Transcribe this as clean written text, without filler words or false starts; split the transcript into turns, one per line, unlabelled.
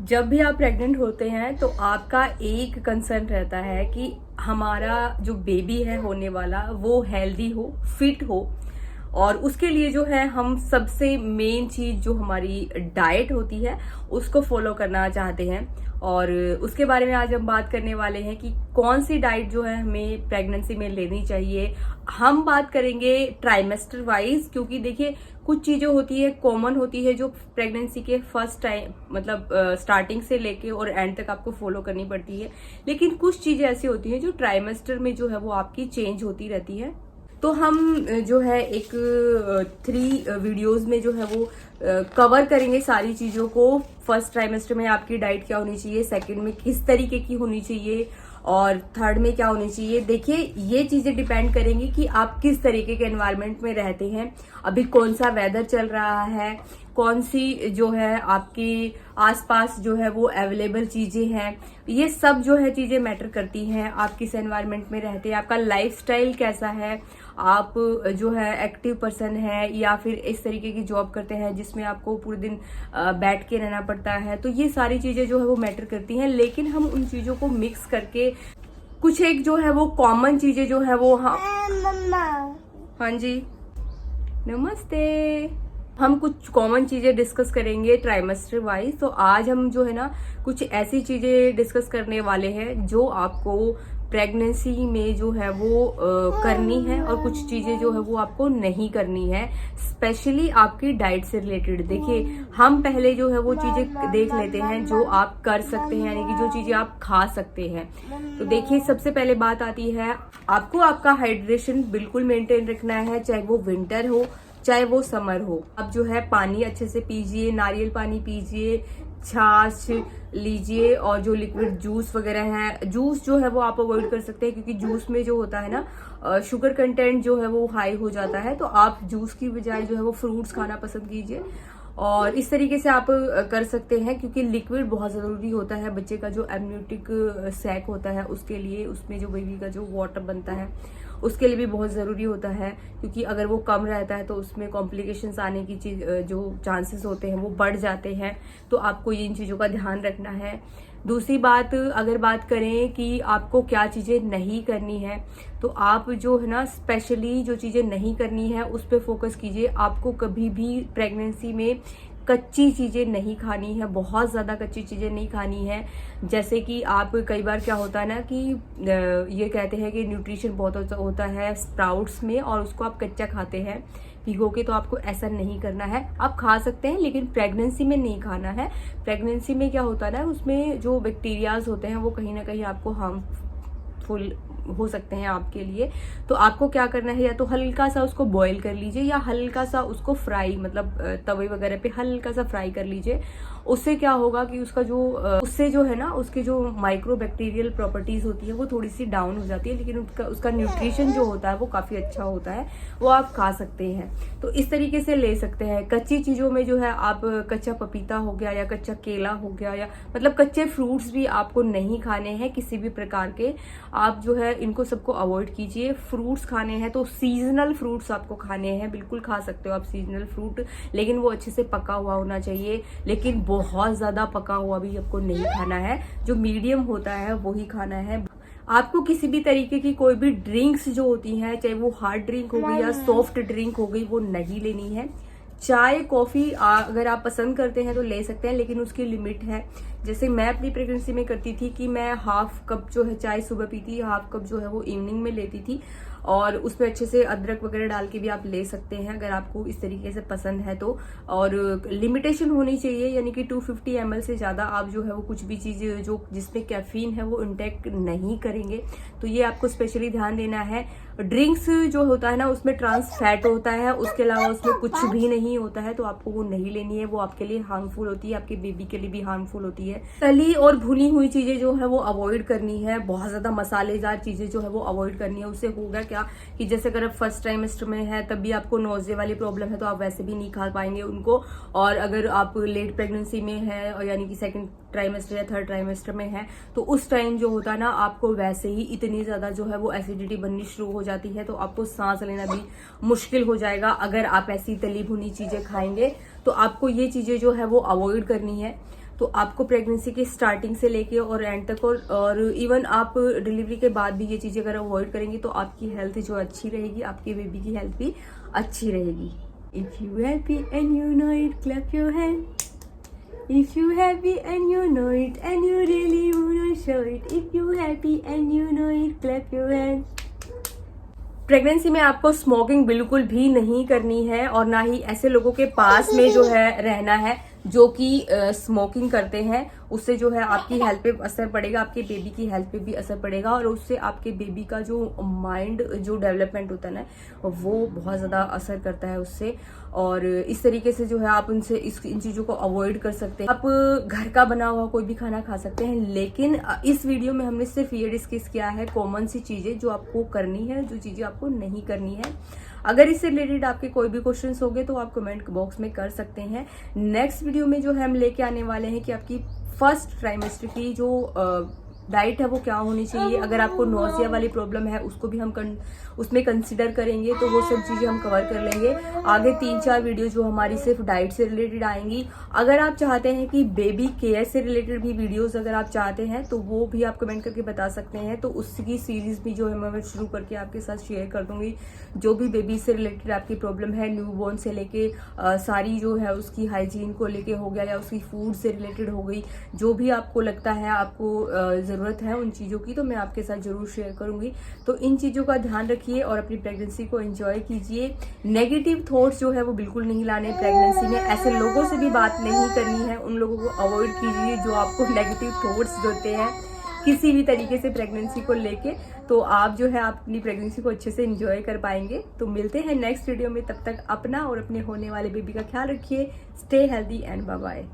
जब भी आप प्रेग्नेंट होते हैं तो आपका एक कंसर्न रहता है कि हमारा जो बेबी है होने वाला वो हेल्दी हो, फिट हो। और उसके लिए जो है हम सबसे मेन चीज जो हमारी डाइट होती है उसको फॉलो करना चाहते हैं। और उसके बारे में आज हम बात करने वाले हैं कि कौन सी डाइट जो है हमें प्रेगनेंसी में लेनी चाहिए। हम बात करेंगे ट्राइमेस्टर वाइज, क्योंकि देखिए कुछ चीजें होती है कॉमन होती है जो प्रेगनेंसी के फर्स्ट टाइम मतलब स्टार्टिंग से लेके और एंड तक आपको फॉलो करनी पड़ती है, लेकिन कुछ चीजें ऐसी होती हैं जो ट्राइमेस्टर में जो है वो आपकी चेंज होती रहती है। तो हम जो है एक 3 वीडियोस में जो है वो कवर करेंगे सारी चीजों को। फर्स्ट ट्राइमेस्टर में आपकी डाइट क्या होनी चाहिए, सेकंड में किस तरीके की होनी चाहिए और थर्ड में क्या होनी चाहिए। देखिए ये चीजें डिपेंड करेंगी कि आप किस तरीके के एनवायरनमेंट में रहते हैं, अभी कौन सा वेदर चल रहा है, कौन सी जो है आपके आसपास जो है वो अवेलेबल चीजें हैं। ये सब जो है चीजें मैटर करती हैं। आप किस एनवायरनमेंट में रहते हैं, आपका लाइफस्टाइल कैसा है, आप जो है एक्टिव पर्सन है या फिर इस तरीके की जॉब करते हैं जिसमें आपको पूरे दिन बैठ के रहना पड़ता है। तो ये सारी चीजें जो है वो मैटर करती हैं, लेकिन हम उन चीजों को मिक्स करके कुछ एक जो है वो कॉमन चीजें जो है वो हाँ जी नमस्ते, हम कुछ कॉमन चीजें डिस्कस करेंगे ट्राइमेस्टर वाइज। तो आज हम जो है ना कुछ ऐसी चीजें डिस्कस करने वाले हैं जो आपको प्रेगनेंसी में जो है वो करनी है और कुछ चीजें जो है वो आपको नहीं करनी है, स्पेशली आपकी डाइट से रिलेटेड। देखिए हम पहले जो है वो चीजें देख लेते हैं जो आप कर सकते हैं, यानी कि जो चीजें आप खा सकते हैं। तो देखिए सबसे पहले बात आती है, आपको आपका हाइड्रेशन बिल्कुल मेंटेन रखना है, चाहे वो विंटर हो चाहे वो समर हो। आप जो है पानी अच्छे से पीजिए, नारियल पानी पीजिए, छाछ लीजिए, और जो लिक्विड जूस वगैरह है, जूस जो है वो आप अवॉइड कर सकते हैं क्योंकि जूस में जो होता है ना शुगर कंटेंट जो है वो हाई हो जाता है। तो आप जूस की बजाय जो है वो फ्रूट्स खाना पसंद कीजिए। और इस तरीके से आप कर सकते हैं क्योंकि लिक्विड बहुत जरूरी होता है बच्चे का जो एमनियोटिक सैक होता है उसके लिए, उसमें जो बेबी का जो वाटर बनता है उसके लिए भी बहुत ज़रूरी होता है, क्योंकि अगर वो कम रहता है तो उसमें कॉम्प्लिकेशंस आने की चीज जो चांसेस होते हैं वो बढ़ जाते हैं। तो आपको इन चीज़ों का ध्यान रखना है। दूसरी बात, अगर बात करें कि आपको क्या चीज़ें नहीं करनी है, तो आप जो है ना स्पेशली जो चीज़ें नहीं करनी है उस पर फोकस कीजिए। आपको कभी भी प्रेगनेंसी में कच्ची चीजें नहीं खानी है, बहुत ज्यादा कच्ची चीजें नहीं खानी है। जैसे कि आप कई बार क्या होता है ना कि ये कहते हैं कि न्यूट्रिशन बहुत होता है स्प्राउट्स में और उसको आप कच्चा खाते हैं भिगो के, तो आपको ऐसा नहीं करना है। आप खा सकते हैं लेकिन प्रेगनेंसी में नहीं खाना है। प्रेगनेंसी में क्या होता है ना, उसमें जो बैक्टीरियाज होते हैं वो कहीं ना कहीं आपको हार्मफुल हो सकते हैं आपके लिए। तो आपको क्या करना है, या तो हल्का सा उसको बॉईल कर लीजिए या हल्का सा उसको फ्राई मतलब तवे वगैरह पे हल्का सा फ्राई कर लीजिए। उससे क्या होगा कि उसका जो उससे जो है ना उसके जो माइक्रो बैक्टीरियल प्रॉपर्टीज होती है वो थोड़ी सी डाउन हो जाती है, लेकिन उसका न्यूट्रिशन जो होता है वो काफी अच्छा होता है, वो आप खा सकते हैं। तो इस तरीके से ले सकते हैं। कच्ची चीजों में जो है आप कच्चा पपीता हो गया या कच्चा केला हो गया, या मतलब कच्चे फ्रूट्स भी आपको नहीं खाने हैं किसी भी प्रकार के। आप जो है इनको सबको अवॉइड कीजिए। फ्रूट्स खाने हैं तो सीजनल फ्रूट्स आपको खाने हैं, बिल्कुल खा सकते हो आप सीजनल फ्रूट, लेकिन वो अच्छे से पका हुआ होना चाहिए। लेकिन बहुत ज्यादा पका हुआ भी आपको नहीं खाना है, जो मीडियम होता है वही खाना है। आपको किसी भी तरीके की कोई भी ड्रिंक्स जो होती हैं, चाहे वो हार्ड ड्रिंक हो गई या सॉफ्ट ड्रिंक हो गई, वो नहीं लेनी है। चाय कॉफी अगर आप पसंद करते हैं तो ले सकते हैं, लेकिन उसकी लिमिट है। जैसे मैं अपनी प्रेगनेंसी में करती थी कि मैं हाफ कप जो है चाय सुबह पीती, हाफ कप जो है वो इवनिंग में लेती थी, और उसमें अच्छे से अदरक वगैरह डाल के भी आप ले सकते हैं अगर आपको इस तरीके से पसंद है तो। और लिमिटेशन होनी चाहिए, यानी कि 250 ml से ज्यादा आप जो है वो कुछ भी चीज जो जिसमें कैफीन है वो इंटेक नहीं करेंगे। तो ये आपको स्पेशली ध्यान देना है। ड्रिंक्स जो होता है ना उसमें ट्रांस फैट होता है, उसके अलावा उसमें कुछ भी नहीं होता है, तो आपको वो नहीं लेनी है, वो आपके लिए हार्मफुल होती है, आपके बेबी के लिए भी हार्मफुल होती है। तली और भुनी हुई चीजें जो है वो अवॉइड करनी है, बहुत ज्यादा मसालेदार चीजें जो है वो अवॉइड करनी है। उससे होगा क्या कि जैसे अगर आप फर्स्ट ट्राइमेस्टर में है तब भी आपको नोजे वाली प्रॉब्लम है तो आप वैसे भी नहीं खा पाएंगे उनको। और अगर आप लेट प्रेगनेंसी में है और यानी कि सेकंड ट्राइमेस्टर या थर्ड ट्राइमेस्टर में है तो उस टाइम जो होता है ना आपको वैसे ही इतनी ज्यादा जो है वो एसिडिटी बननी शुरू हो जाती है, तो आपको सांस लेना भी मुश्किल हो जाएगा अगर आप ऐसी तली भुनी चीजें खाएंगे। तो आपको ये चीजें जो है वो अवॉइड करनी है। तो आपको प्रेगनेंसी के स्टार्टिंग से लेके और एंड तक और इवन आप डिलीवरी के बाद भी ये चीजें अगर अवॉइड करेंगे तो आपकी हेल्थ जो अच्छी रहेगी, आपके बेबी की हेल्थ भी अच्छी रहेगी। If you happy and you know it, clap your hand. If you happy and you know it and you really wanna show it, if you happy and you know it, clap your hands। Pregnancy में आपको smoking बिल्कुल भी नहीं करनी है और ना ही ऐसे लोगों के पास में जो है रहना है जो कि स्मोकिंग करते हैं। उससे जो है आपकी हेल्थ पे असर पड़ेगा, आपके बेबी की हेल्थ पे भी असर पड़ेगा और उससे आपके बेबी का जो माइंड जो डेवलपमेंट होता है ना वो बहुत ज़्यादा असर करता है उससे। और इस तरीके से जो है आप उनसे इन चीज़ों को अवॉइड कर सकते हैं। आप घर का बना हुआ कोई भी खाना खा सकते हैं, लेकिन इस वीडियो में हमने सिर्फ ये डिस्कस किया है कॉमन सी चीज़ें जो आपको करनी है, जो चीज़ें आपको नहीं करनी है। अगर इससे रिलेटेड आपके कोई भी क्वेश्चंस होंगे तो आप कमेंट बॉक्स में कर सकते हैं। नेक्स्ट वीडियो में जो है हम लेके आने वाले हैं कि आपकी फर्स्ट ट्राइमेस्टर की जो डाइट है वो क्या होनी चाहिए। अगर आपको नोजिया वाली प्रॉब्लम है उसको भी हम उसमें कंसिडर करेंगे, तो वो सब चीज़ें हम कवर कर लेंगे। आगे 3-4 वीडियो जो हमारी सिर्फ डाइट से रिलेटेड आएंगी। अगर आप चाहते हैं कि बेबी केयर से रिलेटेड भी वीडियोस अगर आप चाहते हैं तो वो भी आप कमेंट करके बता सकते हैं, तो उसकी सीरीज भी जो है मैं शुरू करके आपके साथ शेयर कर दूंगी। जो भी बेबी से रिलेटेड आपकी प्रॉब्लम है, न्यूबॉर्न से लेके सारी जो है उसकी हाइजीन को लेके हो गया या उसकी फूड से रिलेटेड हो गई, जो भी आपको लगता है आपको जरूरत है उन चीज़ों की, तो मैं आपके साथ जरूर शेयर करूंगी। तो इन चीज़ों का ध्यान रखिए और अपनी प्रेगनेंसी को एंजॉय कीजिए। नेगेटिव थॉट्स जो है वो बिल्कुल नहीं लाने प्रेगनेंसी में। ऐसे लोगों से भी बात नहीं करनी है, उन लोगों को अवॉइड कीजिए जो आपको नेगेटिव थॉट्स देते हैं किसी भी तरीके से प्रेगनेंसी को लेके। तो आप जो है अपनी प्रेगनेंसी को अच्छे से एंजॉय कर पाएंगे। तो मिलते हैं नेक्स्ट वीडियो में, तब तक अपना और अपने होने वाले बेबी का ख्याल रखिए। Stay healthy and bye bye.